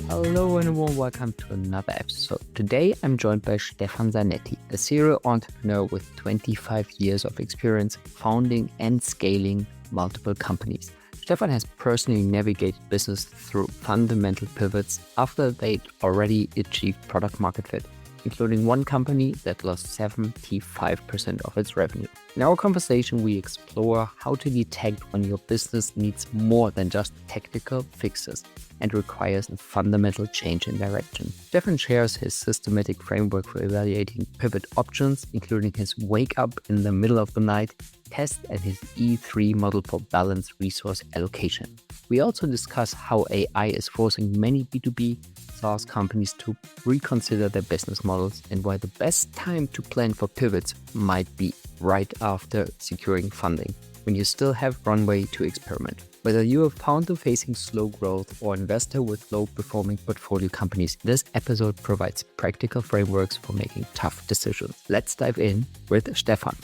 Hello and a warm welcome to another episode. Today I'm joined by Stefan Zanetti, a serial entrepreneur with 25 years of experience founding and scaling multiple companies. Stefan has personally navigated business through fundamental pivots after they'd already achieved product market fit, including one company that lost 75% of its revenue. In our conversation, we explore how to detect when your business needs more than just technical fixes and requires a fundamental change in direction. Stefan shares his systematic framework for evaluating pivot options, including his wake up in the middle of the night test and his E3 model for balanced resource allocation. We also discuss how AI is forcing many B2B SaaS companies to reconsider their business models and why the best time to plan for pivots might be right after securing funding, when you still have runway to experiment. Whether you're a founder facing slow growth or investor with low-performing portfolio companies, this episode provides practical frameworks for making tough decisions. Let's dive in with Stefan.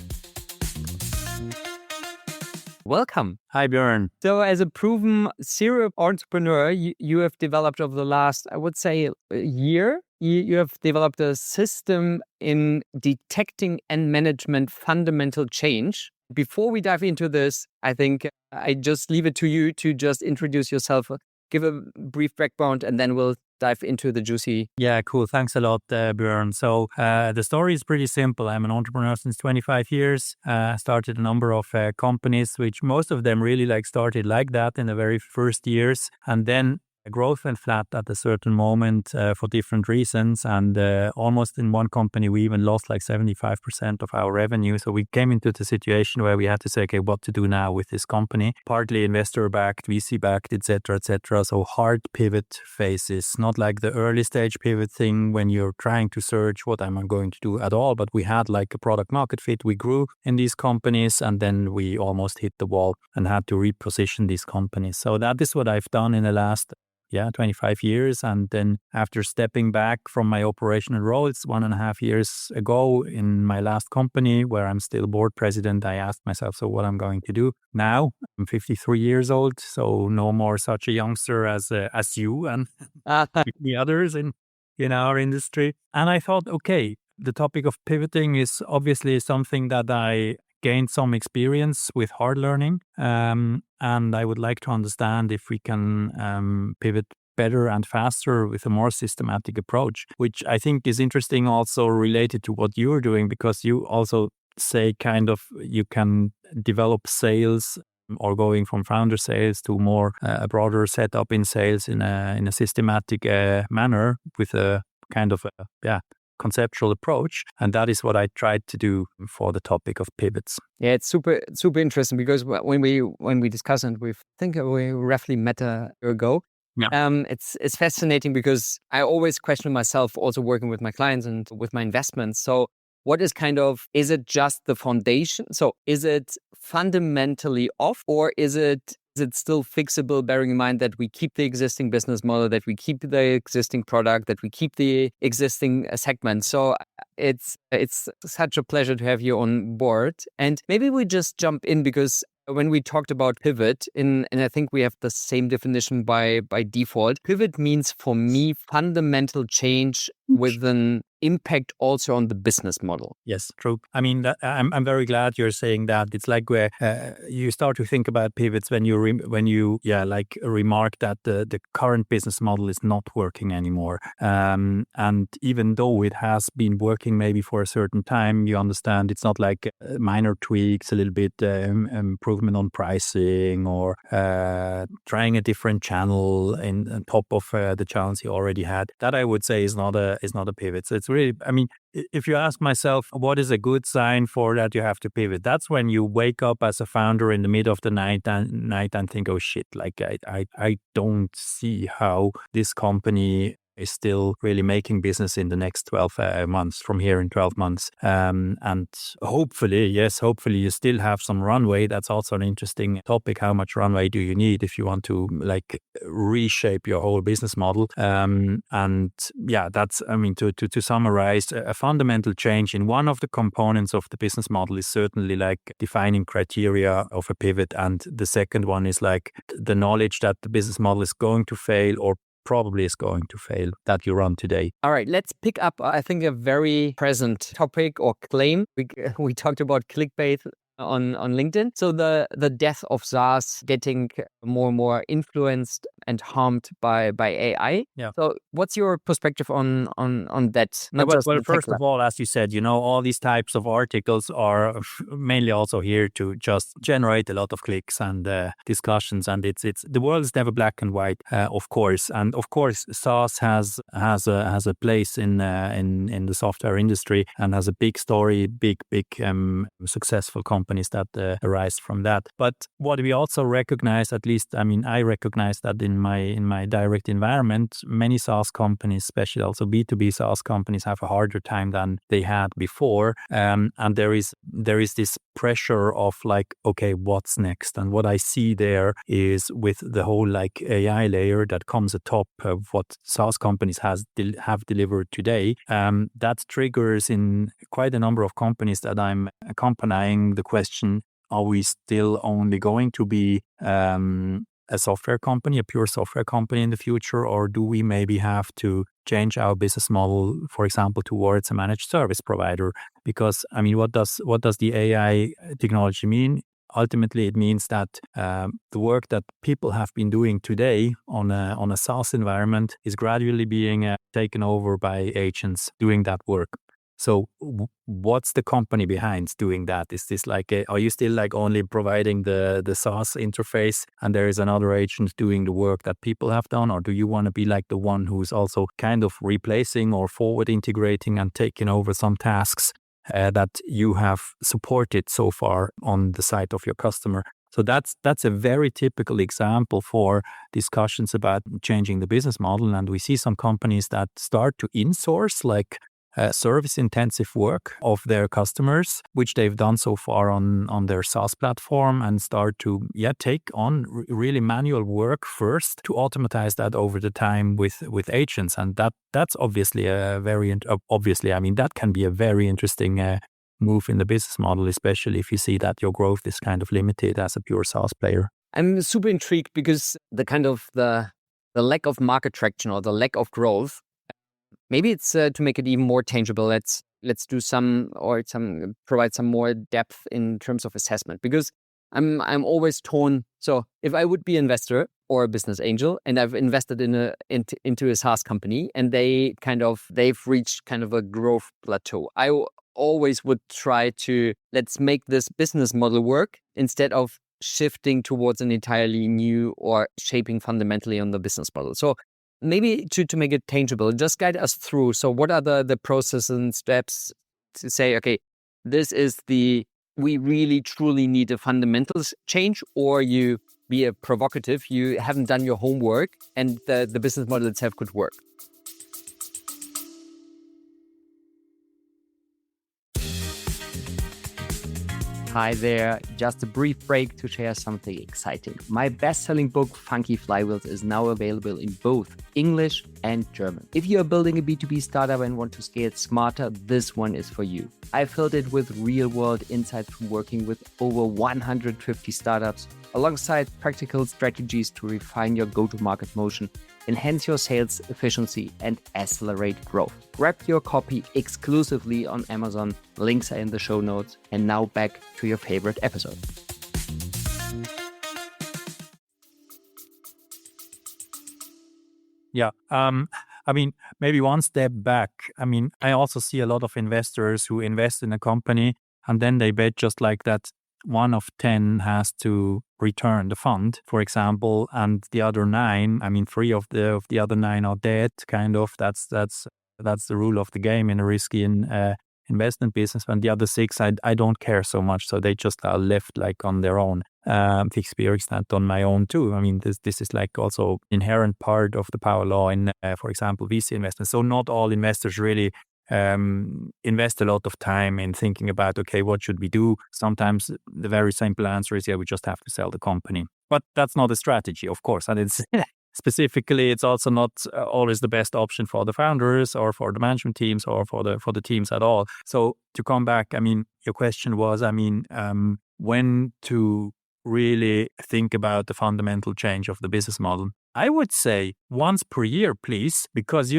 Welcome. Hi, Björn. So as a proven serial entrepreneur, you have developed over the last, I would say, a year, you have developed a system in detecting and management fundamental change. Before we dive into this, I think I just leave it to you to just introduce yourself, give a brief background, and then we'll dive into the juicy. Yeah, cool. Thanks a lot, Björn. So the story is pretty simple. I'm an entrepreneur since 25 years. Started a number of companies, which most of them really started like that in the very first years. And then growth went flat at a certain moment for different reasons. And almost in one company, we even lost 75% of our revenue. So we came into the situation where we had to say, okay, what to do now with this company? Partly investor-backed, VC-backed, etc., etc. So hard pivot phases, not like the early stage pivot thing when you're trying to search what am I going to do at all. But we had a product market fit. We grew in these companies and then we almost hit the wall and had to reposition these companies. So that is what I've done in the last 25 years. And then after stepping back from my operational roles 1.5 years ago in my last company where I'm still board president, I asked myself, so what I'm going to do now? I'm 53 years old, so no more such a youngster as you and the others in our industry. And I thought, okay, the topic of pivoting is obviously something that I gained some experience with hard learning. And I would like to understand if we can pivot better and faster with a more systematic approach, which I think is interesting also related to what you're doing, because you also say you can develop sales or going from founder sales to more a broader setup in sales in a systematic manner with a conceptual approach. And that is what I tried to do for the topic of pivots. Yeah, it's super interesting because when we discuss and we think we roughly met a year ago, it's fascinating because I always question myself also working with my clients and with my investments. So what is is it just the foundation? So is it fundamentally off or is it still fixable, bearing in mind that we keep the existing business model, that we keep the existing product, that we keep the existing segment? So it's such a pleasure to have you on board. And maybe we just jump in because when we talked about pivot, and I think we have the same definition by default, pivot means for me fundamental change with an impact also on the business model. Yes, true. I mean, I'm very glad you're saying that. It's like where you start to think about pivots when you remark that the current business model is not working anymore. And even though it has been working maybe for a certain time, you understand it's not like minor tweaks, a little bit improvement on pricing or trying a different channel on top of the channels you already had. That I would say is not a pivot. So it's really, I mean, if you ask myself, what is a good sign for that you have to pivot? That's when you wake up as a founder in the middle of the night and think, oh shit, I don't see how this company is still really making business in the next 12 months, from here in 12 months. And hopefully you still have some runway. That's also an interesting topic. How much runway do you need if you want to reshape your whole business model? And yeah, that's, I mean, to summarize, a fundamental change in one of the components of the business model is certainly defining criteria of a pivot. And the second one is the knowledge that the business model is going to fail or probably is going to fail that you run today. All right, let's pick up, I think, a very present topic or claim. We talked about clickbait on LinkedIn. So the death of SaaS getting more and more influenced and harmed by AI. Yeah. So what's your perspective on that? Well, first of all, as you said, all these types of articles are mainly also here to just generate a lot of clicks and discussions. And it's the world is never black and white, of course. And of course, SaaS has a place in the software industry and has a big story, big successful companies that arise from that. But what we also recognize, at least, I recognize that in my direct environment, many SaaS companies, especially also B2B SaaS companies, have a harder time than they had before. And there is this pressure of like, okay, what's next? And what I see there is with the whole like AI layer that comes atop of what SaaS companies have delivered today, that triggers in quite a number of companies that I'm accompanying the question, are we still only going to be a software company, a pure software company in the future, or do we maybe have to change our business model, for example, towards a managed service provider? Because what does the AI technology mean? Ultimately, it means that the work that people have been doing today on a SaaS environment is gradually being taken over by agents doing that work. So what's the company behind doing that? Is this like, are you still like only providing the SaaS interface and there is another agent doing the work that people have done? Or do you want to be like the one who's also kind of replacing or forward integrating and taking over some tasks that you have supported so far on the side of your customer? So that's a very typical example for discussions about changing the business model. And we see some companies that start to insource like service-intensive work of their customers, which they've done so far on their SaaS platform, and start to take on really manual work first to automatize that over the time with agents. And that's obviously that can be a very interesting move in the business model, especially if you see that your growth is kind of limited as a pure SaaS player. I'm super intrigued because the lack of market traction or the lack of growth, maybe it's to make it even more tangible. Let's do provide some more depth in terms of assessment, because I'm always torn. So if I would be an investor or a business angel and I've invested into a SaaS company and they've reached kind of a growth plateau, I always would try to, let's make this business model work instead of shifting towards an entirely new or shaping fundamentally on the business model. So maybe to make it tangible, just guide us through. So what are the processes and steps to say, okay, we really truly need a fundamentals change, or you be a provocative, you haven't done your homework and the business model itself could work? Hi there, just a brief break to share something exciting. My best-selling book, Funky Flywheels, is now available in both English and German. If you are building a B2B startup and want to scale smarter, this one is for you. I filled it with real-world insights from working with over 150 startups, alongside practical strategies to refine your go-to-market motion, enhance your sales efficiency, and accelerate growth. Grab your copy exclusively on Amazon. Links are in the show notes. And now back to your favorite episode. Yeah. Maybe one step back. I also see a lot of investors who invest in a company and then they bet just like that 1 of 10 has to return the fund, for example, and the other 9, 3 of the other 9 are dead. Kind of that's the rule of the game in a risky investment business. And the other 6, I don't care so much, so they just are left like on their own. I've experienced that on my own too. This is like also inherent part of the power law in, for example, VC investments. So not all investors really invest a lot of time in thinking about, okay, what should we do? Sometimes the very simple answer is, we just have to sell the company. But that's not a strategy, of course. And it's specifically, it's also not always the best option for the founders or for the management teams or for the teams at all. So to come back, your question was, when to really think about the fundamental change of the business model? I would say once per year, please, because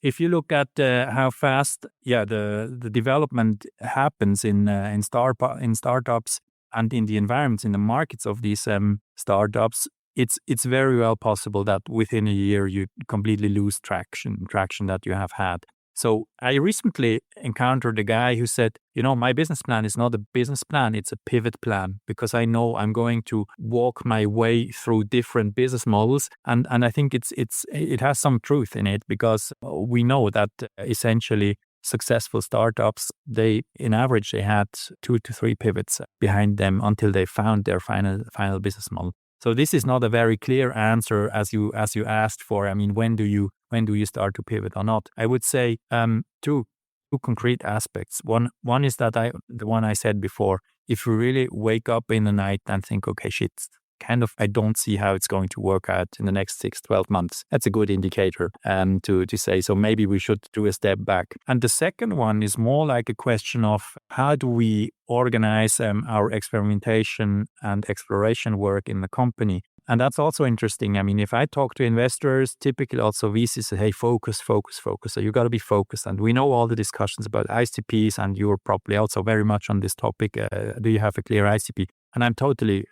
if you look at how fast the development happens in startups and in the environments, in the markets of these startups, it's very well possible that within a year you completely lose traction that you have had. So I recently encountered a guy who said, my business plan is not a business plan, it's a pivot plan, because I know I'm going to walk my way through different business models. And I think it has some truth in it, because we know that essentially successful startups, in average, they had 2 to 3 pivots behind them until they found their final business model. So this is not a very clear answer as you asked for. I mean, when do you start to pivot or not? I would say two concrete aspects. One is that the one I said before. If you really wake up in the night and think, okay, shit, I don't see how it's going to work out in the next 6-12 months. That's a good indicator to say, so maybe we should do a step back. And the second one is more like a question of how do we organize our experimentation and exploration work in the company. And that's also interesting. I mean, if I talk to investors, typically also VCs say, hey, focus. So you got to be focused. And we know all the discussions about ICPs, and you're probably also very much on this topic. Do you have a clear ICP? And I'm totally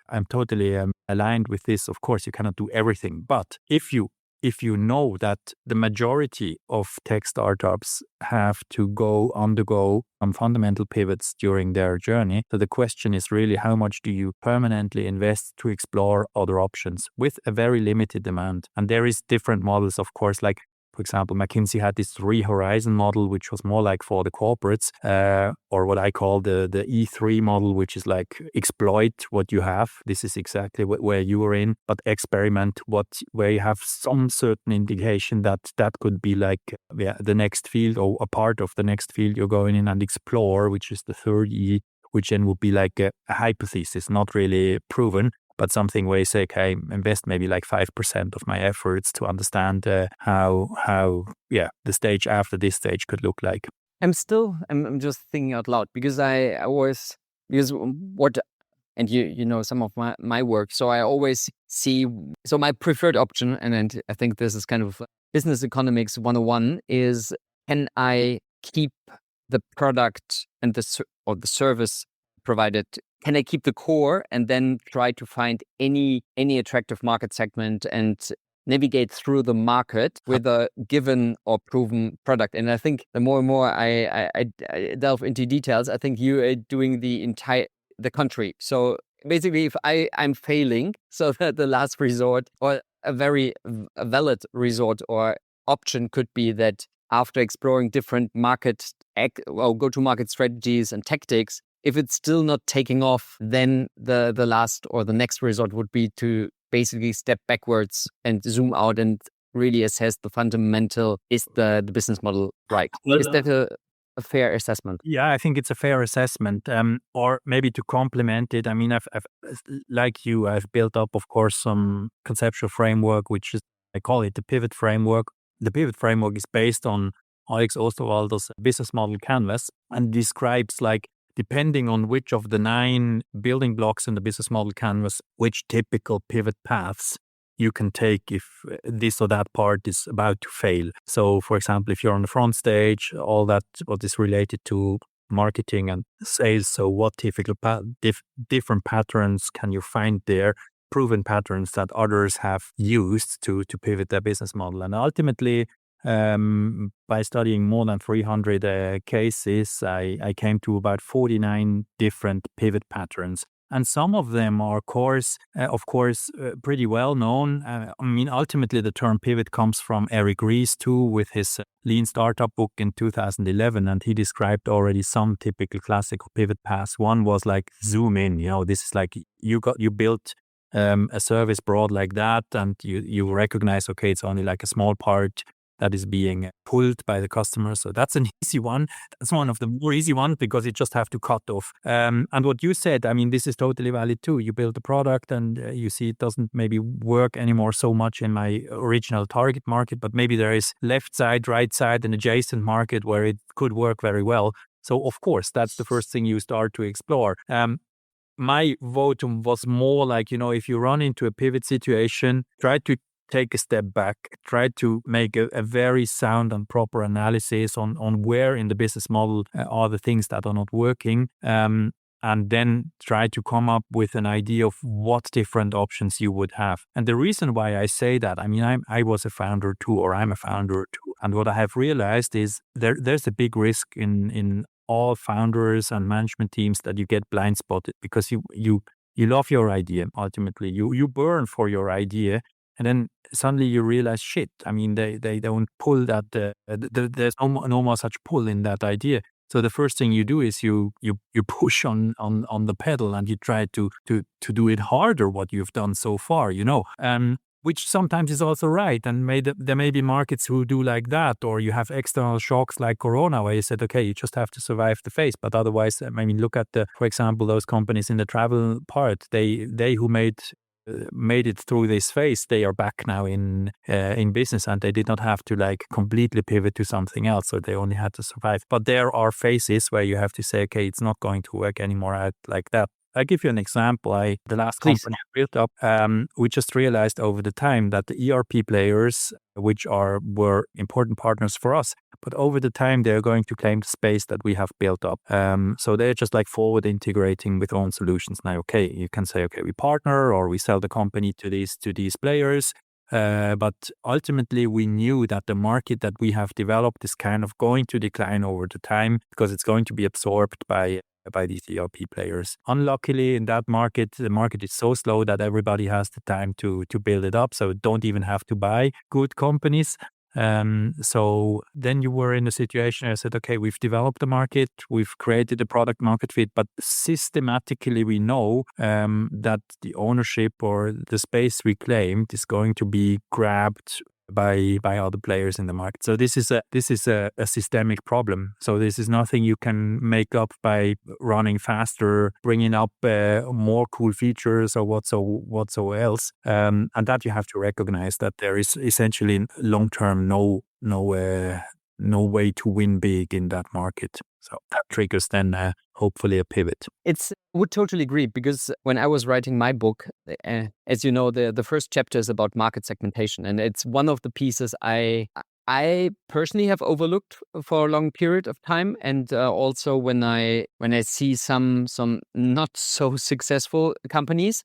aligned with this. Of course, you cannot do everything. But if you know that the majority of tech startups have to undergo some fundamental pivots during their journey, so the question is really, how much do you permanently invest to explore other options with a very limited demand? And there is different models, of course, like, for example, McKinsey had this 3-horizon model, which was more like for the corporates, or what I call the E3 model, which is like exploit what you have. This is exactly where you are in, but experiment where you have some certain indication that could be like the next field or a part of the next field you're going in, and explore, which is the third E, which then would be like a hypothesis, not really proven, but something where you say, okay, invest maybe like 5% of my efforts to understand how the stage after this stage could look like. I'm just thinking out loud, because and some of my work, so I always see, so my preferred option, and I think this is kind of business economics 101, is, can I keep the product and the service provided? Can I keep the core and then try to find any attractive market segment and navigate through the market with a given or proven product? And I think the more and more I delve into details, I think you are doing the country. So basically, if I'm failing, so that the last resort, or a very valid resort or option, could be that after exploring different go-to-market strategies and tactics, if it's still not taking off, then the last or the next resort would be to basically step backwards and zoom out and really assess the fundamental, is the business model right? Well, is that a fair assessment? Yeah, I think it's a fair assessment. Or maybe to complement it, I mean, I've like you, I've built up, of course, some conceptual framework, which is, I call it the pivot framework. The pivot framework is based on Alex Osterwalder's business model canvas, and describes, like, depending on which of the 9 building blocks in the business model canvas, which typical pivot paths you can take if this or that part is about to fail. So, for example, if you're on the front stage, all that what is related to marketing and sales, so what typical different patterns can you find there, proven patterns that others have used to pivot their business model. And ultimately, by studying more than 300 cases, I came to about 49 different pivot patterns. And some of them are, of course, pretty well known. I mean, ultimately, the term pivot comes from Eric Ries too, with his Lean Startup book in 2011, and he described already some typical classical pivot paths. One was like zoom in. This is like you built a service broad like that, and you recognize, okay, it's only like a small part that is being pulled by the customer. So that's an easy one. That's one of the more easy ones, because you just have to cut off. And what you said, I mean, this is totally valid too. You build a product and you see it doesn't maybe work anymore so much in my original target market, but maybe there is left side, right side, an adjacent market where it could work very well. So of course, that's the first thing you start to explore. my votum was more like, if you run into a pivot situation, try to take a step back, try to make a very sound and proper analysis on where in the business model are the things that are not working. And then try to come up with an idea of what different options you would have. And the reason why I say that, I was a founder too, or I'm a founder too. And what I have realized is there's a big risk in all founders and management teams that you get blind spotted because you love your idea. Ultimately, you burn for your idea, and then suddenly you realize, shit. They don't pull that. There's no more such pull in that idea. So the first thing you do is you push on the pedal and you try to do it harder what you've done so far, which sometimes is also right. And there may be markets who do like that, or you have external shocks like Corona where you said, okay, you just have to survive the phase. But otherwise, look at for example, those companies in the travel part, they who made it through this phase, they are back now in business, and they did not have to completely pivot to something else, so they only had to survive. But there are phases where you have to say, okay, it's not going to work anymore out like that. I give you an example. The last company I built up, we just realized over the time that the ERP players, which were important partners for us, but over the time they're going to claim the space that we have built up. So they're just forward integrating with own solutions. Now, okay, you can say, okay, we partner or we sell the company to these players. But ultimately, we knew that the market that we have developed is kind of going to decline over the time because it's going to be absorbed by these ERP players. Unluckily, in that market, the market is so slow that everybody has the time to build it up. So don't even have to buy good companies. So then you were in a situation where I said, okay, we've developed the market, we've created a product market fit, but systematically we know that the ownership or the space we claimed is going to be grabbed by other players in the market. So this is a systemic problem. So this is nothing you can make up by running faster, bringing up more cool features or whatso else. And that you have to recognize that there is essentially long term no way to win big in that market. So that triggers then hopefully a pivot. Would totally agree, because when I was writing my book, as you know, the first chapter is about market segmentation, and it's one of the pieces I personally have overlooked for a long period of time, and also when I see some not so successful companies,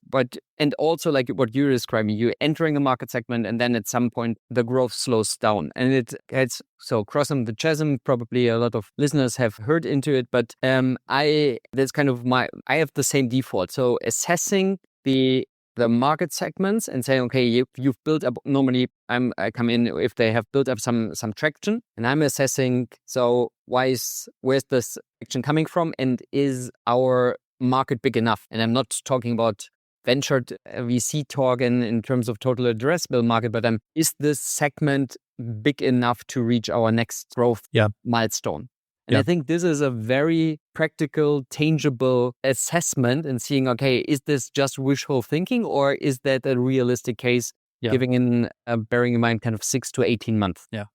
and also like what you're describing, you're entering a market segment, and then at some point the growth slows down, and it's so crossing the chasm. Probably a lot of listeners have heard into it, but that's kind of I have the same default. So assessing the market segments and saying, okay, you've built up. Normally, I come in if they have built up some traction, and I'm assessing. So where's this traction coming from, and is our market big enough? And I'm not talking about ventured VC talk in terms of total addressable market, but is this segment big enough to reach our next growth milestone? And I think this is a very practical, tangible assessment and seeing, okay, is this just wishful thinking, or is that a realistic case, bearing in mind kind of 6 to 18 months? Yeah,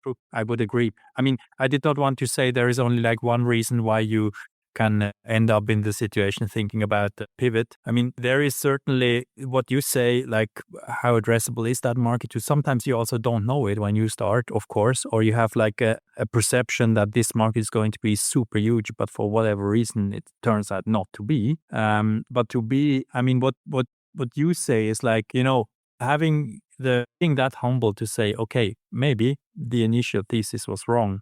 true. I would agree. I did not want to say there is only one reason why you can end up in the situation thinking about the pivot. There is certainly what you say, how addressable is that market to. Sometimes you also don't know it when you start, of course, or you have a perception that this market is going to be super huge, but for whatever reason, it turns out not to be. But to be, what you say is having being that humble to say, okay, maybe the initial thesis was wrong.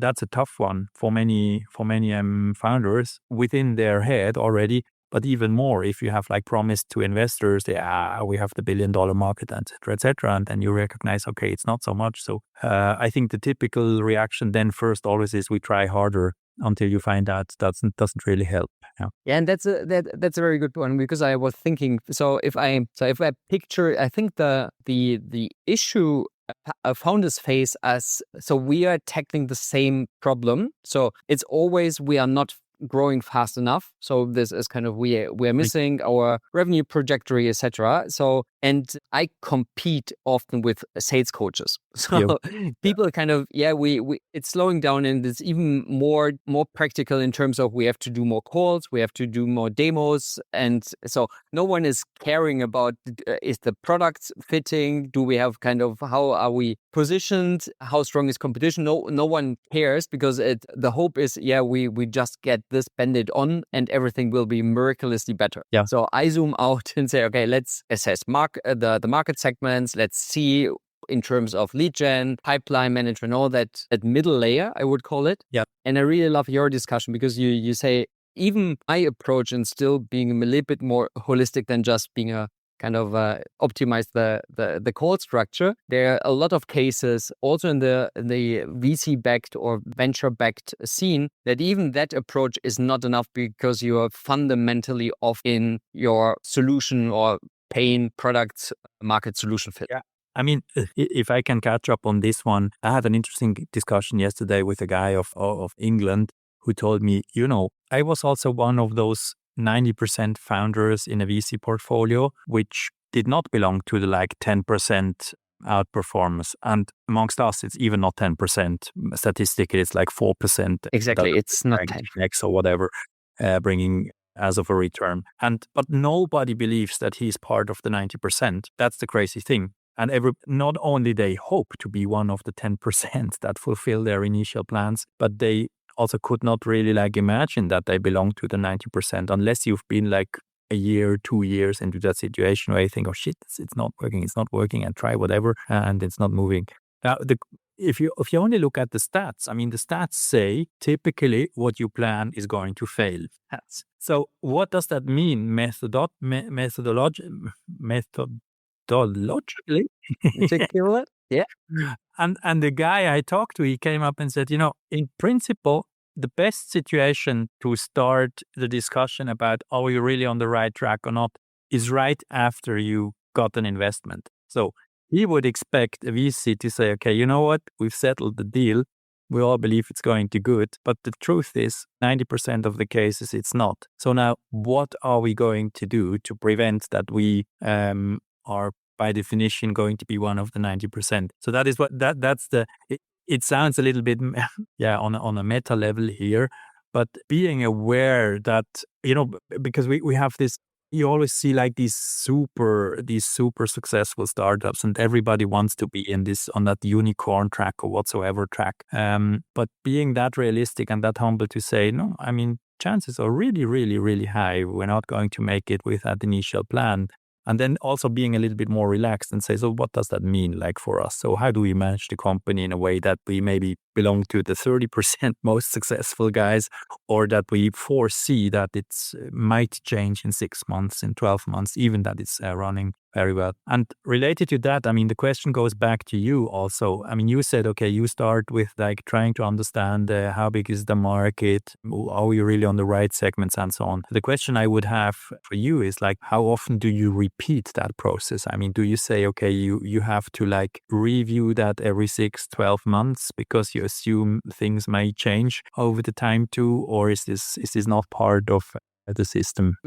That's a tough one for many founders within their head already. But even more, if you have promised to investors, we have the $1 billion market, et cetera, and then you recognize, okay, it's not so much. So I think the typical reaction then first always is we try harder until you find out doesn't really help. And that's a very good one, because I was thinking, so if I picture, I think the issue founders face as, so we are tackling the same problem. So it's always, we are not growing fast enough. So this is kind of, we are missing our revenue trajectory, etc. So And I compete often with sales coaches. So people kind of, we it's slowing down, and it's even more practical in terms of we have to do more calls, we have to do more demos. And so no one is caring about, is the product fitting? Do we have kind of, how are we positioned? How strong is competition? No one cares, because the hope is, we just get this banded on and everything will be miraculously better. Yeah. So I zoom out and say, okay, let's assess the market segments. Let's see in terms of lead gen, pipeline management, all that middle layer, I would call it. Yeah. And I really love your discussion, because you say, even my approach, and still being a little bit more holistic than just being a kind of optimize the call structure. There are a lot of cases also in the VC-backed or venture-backed scene that even that approach is not enough, because you are fundamentally off in your solution or pain product market solution fit. Yeah. I mean, if I can catch up on this one, I had an interesting discussion yesterday with a guy of England who told me, I was also one of those 90% founders in a VC portfolio, which did not belong to the 10% outperformers. And amongst us, it's even not 10%. Statistically, it's 4%. Exactly. It's not 10. X or whatever, bringing as of a return. But nobody believes that he's part of the 90%. That's the crazy thing. And not only they hope to be one of the 10% that fulfill their initial plans, but they also could not really imagine that they belong to the 90%, unless you've been a year, 2 years into that situation where you think, oh shit, it's not working, and try whatever, and it's not moving. Now, if you only look at the stats, I mean, the stats say typically what you plan is going to fail. So what does that mean methodologically? Yeah. And the guy I talked to, he came up and said, in principle, the best situation to start the discussion about are you really on the right track or not is right after you got an investment. So he would expect a VC to say, okay, you know what? We've settled the deal. We all believe it's going to good. But the truth is 90% of the cases, it's not. So now what are we going to do to prevent that we are by definition going to be one of the 90%? So that is it sounds a little bit, on a meta level here, but being aware that, because we have this, you always see these super successful startups, and everybody wants to be on that unicorn track or whatsoever track. But being that realistic and that humble to say, no, I mean, chances are really, really, really high we're not going to make it with that initial plan. And then also being a little bit more relaxed and say, so what does that mean for us? So how do we manage the company in a way that we maybe belong to the 30% most successful guys, or that we foresee that it might change in 6 months, in 12 months, even that it's running very well. And related to that, I mean, the question goes back to you also. I mean, you said, okay, you start with trying to understand how big is the market, are we really on the right segments and so on. The question I would have for you is how often do you repeat that process? I mean, do you say, okay, you have to review that every 6-12 months because you assume things may change over the time too, or is this not part of the system?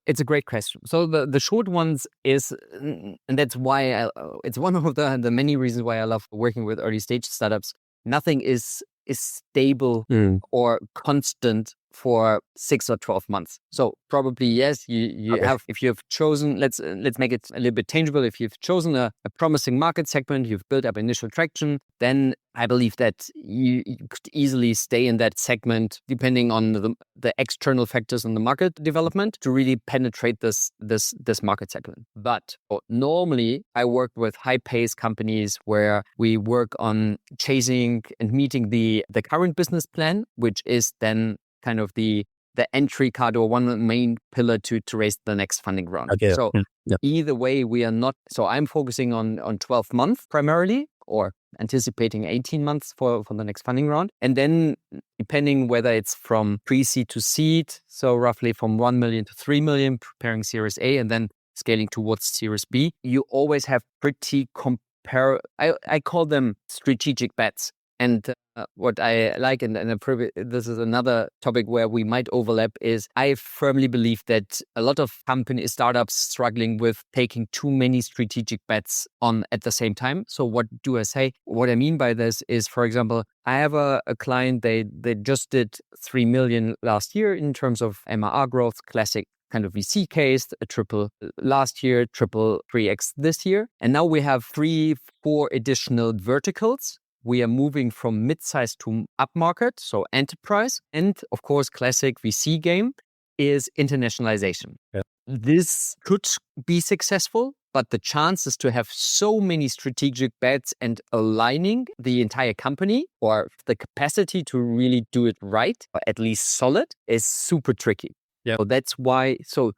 It's a great question. So the short ones is, and that's why it's one of the many reasons why I love working with early stage startups. Nothing is stable or constant for 6 or 12 months. So probably yes, you Okay. have, if you have chosen, let's make it a little bit tangible. If you've chosen a promising market segment, you've built up initial traction, then I believe that you could easily stay in that segment, depending on the external factors in the market development, to really penetrate this market segment. But normally I work with high-paced companies where we work on chasing and meeting the current business plan, which is then kind of the entry card or one main pillar to raise the next funding round. Okay. So either way, we are not. So I'm focusing on 12 months primarily, or anticipating 18 months for the next funding round. And then depending whether it's from pre-seed to seed, so roughly from 1 million to 3 million, preparing Series A, and then scaling towards Series B, you always have pretty I call them strategic bets. And what I like, and this is another topic where we might overlap, is I firmly believe that a lot of startups struggling with taking too many strategic bets on at the same time. So what do I say? What I mean by this is, for example, I have a client, they just did 3 million last year in terms of MRR growth, classic kind of VC case, a triple last year, triple 3x this year. And now we have 3-4 additional verticals. We are moving from mid-size to upmarket, so enterprise. And of course, classic VC game is internationalization. Yeah. This could be successful, but the chances to have so many strategic bets and aligning the entire company, or the capacity to really do it right, or at least solid, is super tricky. Yeah. So that's why,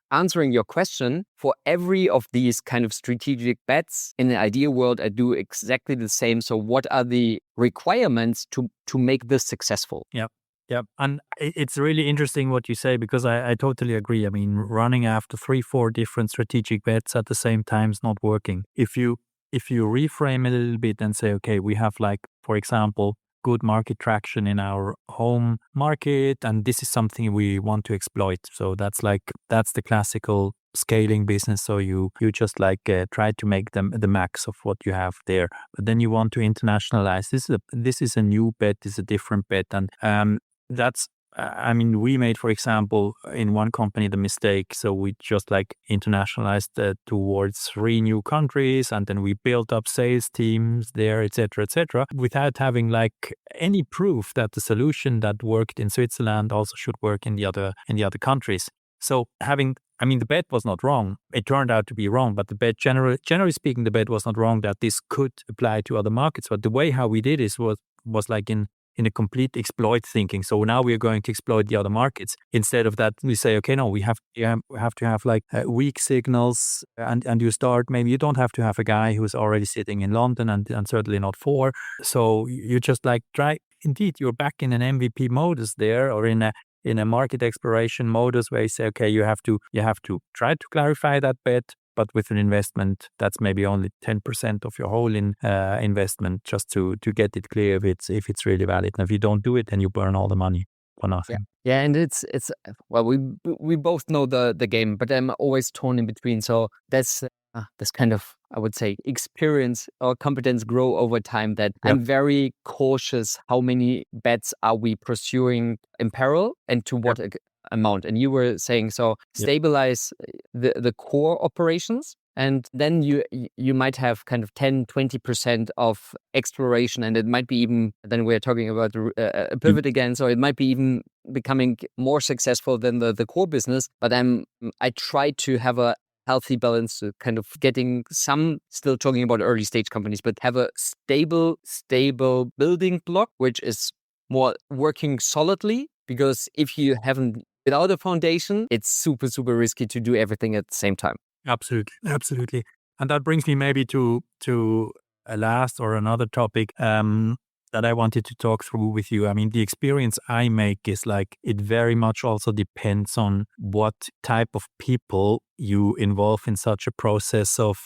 answering your question, for every of these kind of strategic bets in the ideal world, I do exactly the same. So what are the requirements to make this successful? Yeah. Yeah. And it's really interesting what you say, because I totally agree. I mean, running after 3-4 different strategic bets at the same time is not working. If you reframe it a little bit and say, okay, we have, like, for example, good market traction in our home market, and this is something we want to exploit. So that's the classical scaling business. So you just try to make them the max of what you have there, but then you want to internationalize. This is a new bet, is a different bet, and that's. I mean, we made, for example, in one company the mistake. So we just internationalized towards 3 new countries, and then we built up sales teams there, etc., without having any proof that the solution that worked in Switzerland also should work in the other countries. So the bet was not wrong. It turned out to be wrong, but the bet, generally speaking, the bet was not wrong that this could apply to other markets. But the way how we did this was like in a complete exploit thinking. So now we are going to exploit the other markets. Instead of that, we say, okay, no, we have to have weak signals, and you start, maybe you don't have to have a guy who's already sitting in London, and certainly not 4. So you just try. Indeed, you're back in an MVP modus there, or in a market exploration modus, where you say, okay, you have to try to clarify that bet, but with an investment that's maybe only 10% of your whole investment, just to get it clear if it's really valid. And if you don't do it, then you burn all the money for nothing. Yeah, and it's well, we both know the game, but I'm always torn in between. So that's this kind of, I would say, experience or competence grow over time, that Yep. I'm very cautious how many bets are we pursuing in parallel and to what amount. And you were saying, so stabilize the core operations, and then you might have kind of 10-20% of exploration, and it might be even, then we're talking about a pivot again, so it might be even becoming more successful than the core business. But I try to have a healthy balance, to kind of getting some, still talking about early stage companies, but have a stable building block, which is more working solidly. Because if you haven't, without a foundation, it's super, super risky to do everything at the same time. Absolutely. And that brings me maybe to a last or another topic that I wanted to talk through with you. I mean, the experience I make is it very much also depends on what type of people you involve in such a process of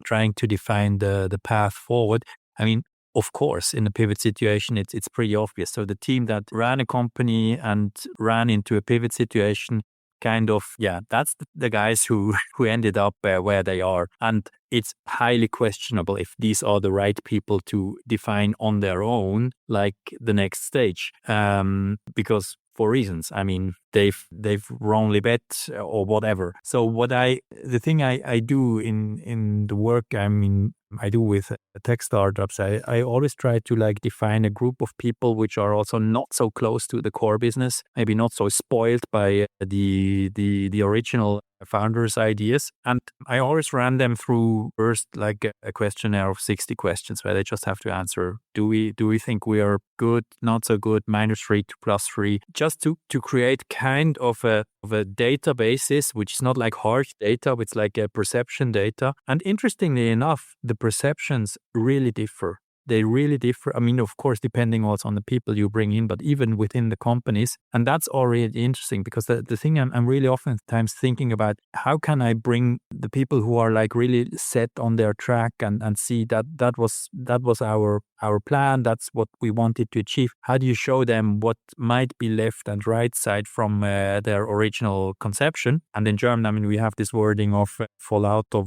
trying to define the path forward. I mean, of course, in a pivot situation, it's pretty obvious. So the team that ran a company and ran into a pivot situation, kind of, that's the guys who ended up where they are. And it's highly questionable if these are the right people to define on their own, the next stage. Because for reasons, I mean, they've wrongly bet or whatever. So the thing I do in the work, I mean, I do with tech startups, I always try to define a group of people which are also not so close to the core business, maybe not so spoiled by the original founders' ideas. And I always ran them through first a questionnaire of 60 questions where they just have to answer, do we think we are good, not so good, -3 to +3, just to create kind of a databasis, which is not hard data, it's a perception data. And interestingly enough, the perceptions really differ. they really differ. I mean, of course, depending also on the people you bring in, but even within the companies. And that's already interesting, because the thing I'm really oftentimes thinking about, how can I bring the people who are like really set on their track and see that was our plan, that's what we wanted to achieve. How do you show them what might be left and right side from their original conception? And in German, I mean, we have this wording of vor lauter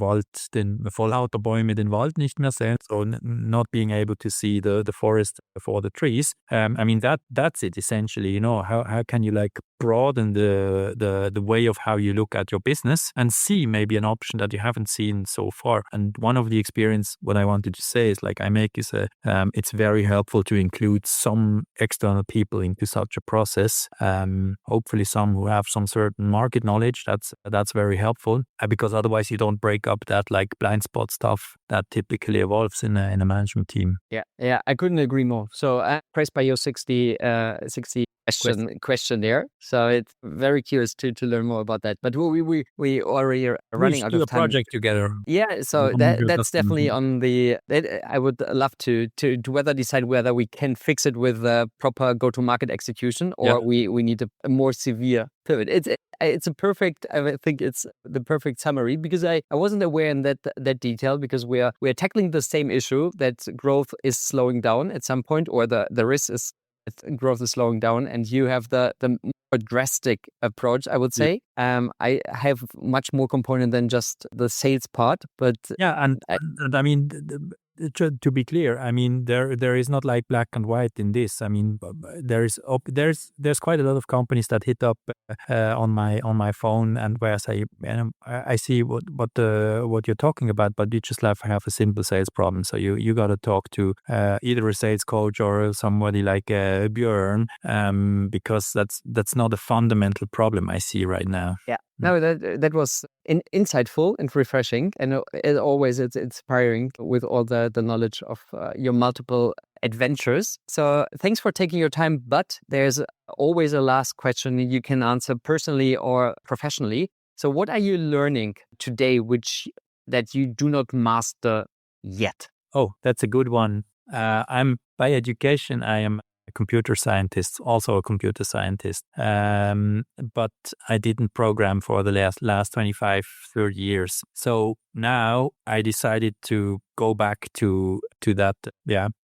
Bäume den Wald nicht mehr sehen, so not being able to see the forest for the trees. I mean, that's it essentially. You know, how can you like broaden the way of how you look at your business and see maybe an option that you haven't seen so far? And one of the experience, what I wanted to say is like I make is it's very helpful to include some external people into such a process. Hopefully some who have some certain market knowledge. That's very helpful, because otherwise you don't break up that like blind spot stuff that typically evolves in a management team. Yeah, I couldn't agree more. So I'm impressed by your 60 question there. So it's very curious to learn more about that. But we already are running out of time. We should do a project together. Yeah, so that's definitely on the. I would love to decide whether we can fix it with proper go-to-market execution, or we need a more severe pivot. It's a perfect. I think it's the perfect summary, because I wasn't aware in that detail, because we are tackling the same issue, that growth is slowing down at some point, or the risk is growth is slowing down, and you have the more drastic approach, I would say. I have much more component than just the sales part, but and I mean, to be clear, I mean, there is not like black and white in this. I mean, there's quite a lot of companies that hit up on my phone, and where I say, I see what you're talking about, but you just have a simple sales problem. So you got to talk to either a sales coach or somebody like Björn, because that's not a fundamental problem I see right now. Yeah. No, that was insightful and refreshing, and as always, it's inspiring with all the knowledge of your multiple adventures. So thanks for taking your time, but there's always a last question you can answer personally or professionally. So what are you learning today that you do not master yet? Oh, that's a good one. I'm by education, I am a computer scientist, also a computer scientist. But I didn't program for the last 25, 30 years. So now I decided to go back to that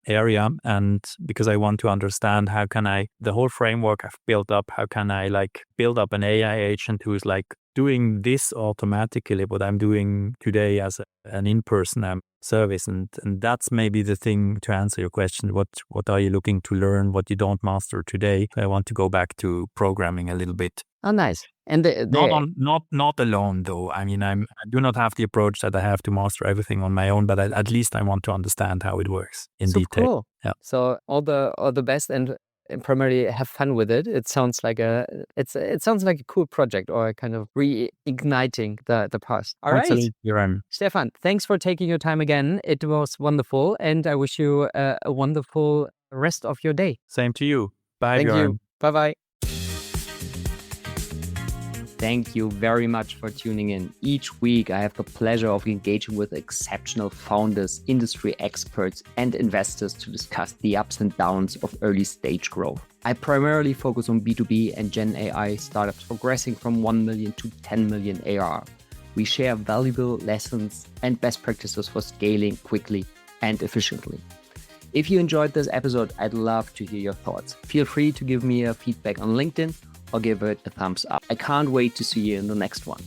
area, and because I want to understand how can the whole framework I've built up, how can I like build up an AI agent who is like doing this automatically, what I'm doing today as an in-person service. And that's maybe the thing to answer your question. What are you looking to learn, what you don't master today? I want to go back to programming a little bit. Oh, nice. And not alone though. I mean, I do not have the approach that I have to master everything on my own, but at least I want to understand how it works in detail. Cool. Yeah. So all the best, and primarily have fun with it. It sounds like a cool project, or kind of reigniting the past. All right, Stefan, thanks for taking your time again. It was wonderful, and I wish you a wonderful rest of your day. Same to you. Bye. Thank Björn. you. Bye. Thank you very much for tuning in. Each week, I have the pleasure of engaging with exceptional founders, industry experts, and investors to discuss the ups and downs of early stage growth. I primarily focus on B2B and Gen AI startups progressing from 1 million to 10 million ARR. We share valuable lessons and best practices for scaling quickly and efficiently. If you enjoyed this episode, I'd love to hear your thoughts. Feel free to give me a feedback on LinkedIn or give it a thumbs up. I can't wait to see you in the next one.